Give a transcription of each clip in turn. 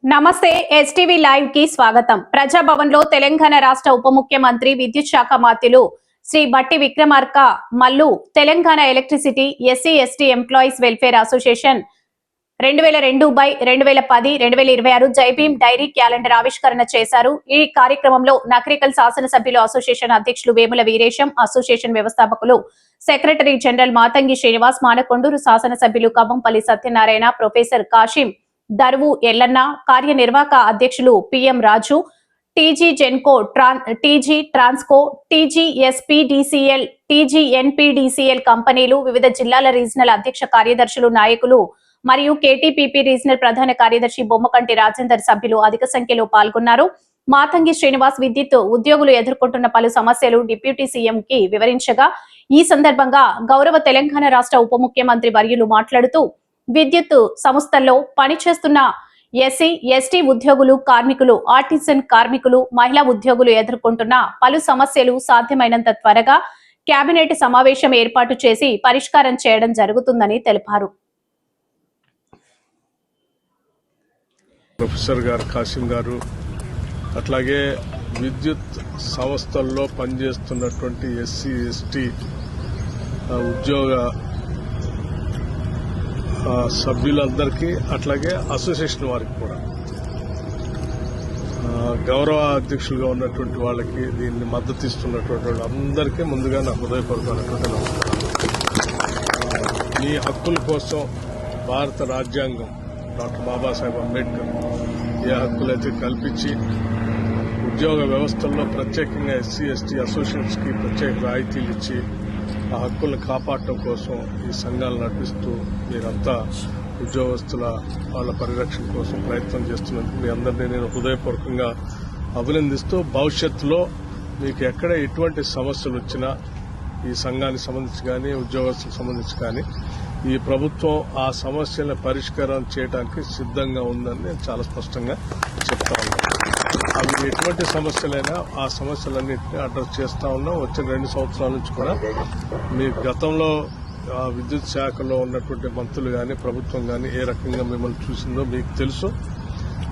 నమస్తే STV live కి స్వాగతం. ప్రజాభవన్ లో తెలంగాణ రాష్ట్ర ఉప ముఖ్యమంత్రి విద్యుత్ శాఖ మంత్రులు శ్రీ బట్టి Vikramarka Mallu Telangana electricity SC ST employees welfare association 2002/2010-2026 Jai Bhim dairy calendar ఆవిష్కరణ చేశారు. ఈ కార్యక్రమంలో నకరికల్ శాసనసభ్యులు అసోసియేషన్ అధ్యక్షులు వేముల వీరేశం, అసోసియేషన్ వ్యవస్థాపకులు సెక్రటరీ జనరల్ మాతంగి శ్రీనివాస్, మానకొండూరు శాసనసభ్యులు కవ్వంపల్లి సత్యనారాయణ, ప్రొఫెసర్ కాశీం దర్వు ఎల్లన్న, కార్యనిర్వాహక అధ్యక్షులు పిఎం రాజు, TG Genco, TG Transco, TG SPDCL, TG NPDCL కంపెనీలు, వివిధ జిల్లాల రీజనల్ అధ్యక్ష కార్యదర్శులు, నాయకులు మరియు కేటీపీపీ రీజనల్ ప్రధాన కార్యదర్శి బొమ్మకంటి రాజేందర్ సభ్యులు అధిక సంఖ్యలో పాల్గొన్నారు. మాతంగి శ్రీనివాస్ విద్యుత్ ఉద్యోగులు ఎదుర్కొంటున్న పలు సమస్యలు డిప్యూటీ సీఎం కి వివరించగా, ఈ సందర్భంగా గౌరవ తెలంగాణ రాష్ట్ర ఉప ముఖ్యమంత్రి వర్యులు మాట్లాడుతూ, విద్యుత్ సంస్థల్లో పనిచేస్తున్న ఎస్సీ ఎస్టీ ఉద్యోగులు, కార్మికులు, ఆర్టిజన్ కార్మికులు, మహిళా ఉద్యోగులు ఎదుర్కొంటున్న పలు సమస్యలు సాధ్యమైనంత త్వరగా కేబినెట్ సమావేశం ఏర్పాటు చేసి పరిష్కారం చేయడం జరుగుతుందని తెలిపారు. ప్రొఫెసర్ గారు కాశీం గారు, అట్లాగే విద్యుత్ సంస్థల్లో పనిచేస్తున్నటువంటి ఎస్సీ ఎస్టీ ఉద్యోగ సభ్యులందరికీ, అట్లాగే అసోసియేషన్ వారికి కూడా, గౌరవ అధ్యక్షులుగా ఉన్నటువంటి వాళ్ళకి, దీన్ని మద్దతు ఇస్తున్నటువంటి వాళ్ళందరికీ ముందుగా నా హృదయపూర్వకమైనటువంటి నమస్కారాలు. ఈ హక్కుల కోసం భారత రాజ్యాంగం డాక్టర్ బాబాసాహెబ్ అంబేద్కర్ ఏ హక్కులైతే కల్పించి ఉద్యోగ వ్యవస్థల్లో ప్రత్యేకంగా ఎస్సీ ఎస్టీ అసోసియేషన్స్కి ప్రత్యేక రాయితీలు ఇచ్చి ఆ హక్కులను కాపాడటం కోసం ఈ సంఘాలు నడిపిస్తూ మీరంతా ఉద్యోగస్తుల వాళ్ళ పరిరక్షణ కోసం ప్రయత్నం చేస్తున్నందుకు మీ అందరినీ నేను హృదయపూర్వకంగా అభినందిస్తూ, భవిష్యత్తులో మీకు ఎక్కడ ఎటువంటి సమస్యలు వచ్చినా ఈ సంఘానికి సంబంధించి కానీ ఉద్యోగస్తులకు సంబంధించి కానీ ఈ ప్రభుత్వం ఆ సమస్యలను పరిష్కారం చేయడానికి సిద్ధంగా ఉందని నేను చాలా స్పష్టంగా చెప్తా ఉన్నాను. అవి ఎటువంటి సమస్యలైనా ఆ సమస్యలన్నింటినీ అడ్రస్ చేస్తా ఉన్నాం. వచ్చిన 2 సంవత్సరాల నుంచి కూడా మీ గతంలో విద్యుత్ శాఖలో ఉన్నటువంటి మంత్రులు కానీ ప్రభుత్వం కానీ ఏ రకంగా మిమ్మల్ని చూసిందో మీకు తెలుసు.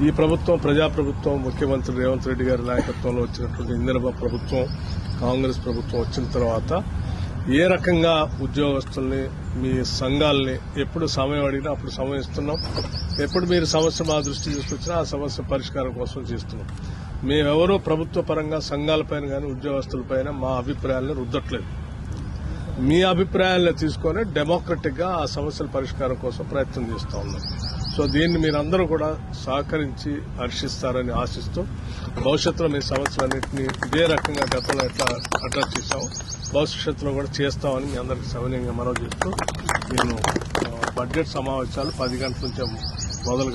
ఈ ప్రభుత్వం ప్రజాప్రభుత్వం, ముఖ్యమంత్రి రేవంత్ రెడ్డి గారి నాయకత్వంలో వచ్చినటువంటి ఇందిరమ్మ ప్రభుత్వం, కాంగ్రెస్ ప్రభుత్వం వచ్చిన తర్వాత ఏ రకంగా ఉద్యోగస్తుల్ని, మీ సంఘాలని ఎప్పుడు సమయం అడిగినా అప్పుడు సమయం ఇస్తున్నాం. ఎప్పుడు మీరు సమస్య మా దృష్టి తీసుకొచ్చినా ఆ సమస్య పరిష్కారం కోసం చేస్తున్నాం. మేమెవరూ ప్రభుత్వ పరంగా సంఘాలపైన కానీ ఉద్యోగస్తులపైన మా అభిప్రాయాలను రుద్దట్లేదు. మీ అభిప్రాయాలను తీసుకొని డెమోక్రటిక్ గా ఆ సమస్యల పరిష్కారం కోసం ప్రయత్నం చేస్తా ఉన్నాం. సో దీన్ని మీరందరూ కూడా సహకరించి హర్షిస్తారని ఆశిస్తూ, భవిష్యత్తులో మీ సమస్యలన్నింటినీ ఇదే రకంగా గతంలో ఎట్లా అడ్రస్ చేశాము భవిష్యత్తులో కూడా చేస్తామని మీ అందరికీ సవినయంగా మనవి చేస్తూ, నేను బడ్జెట్ సమావేశాలు 10 గంటల నుంచే మొదలు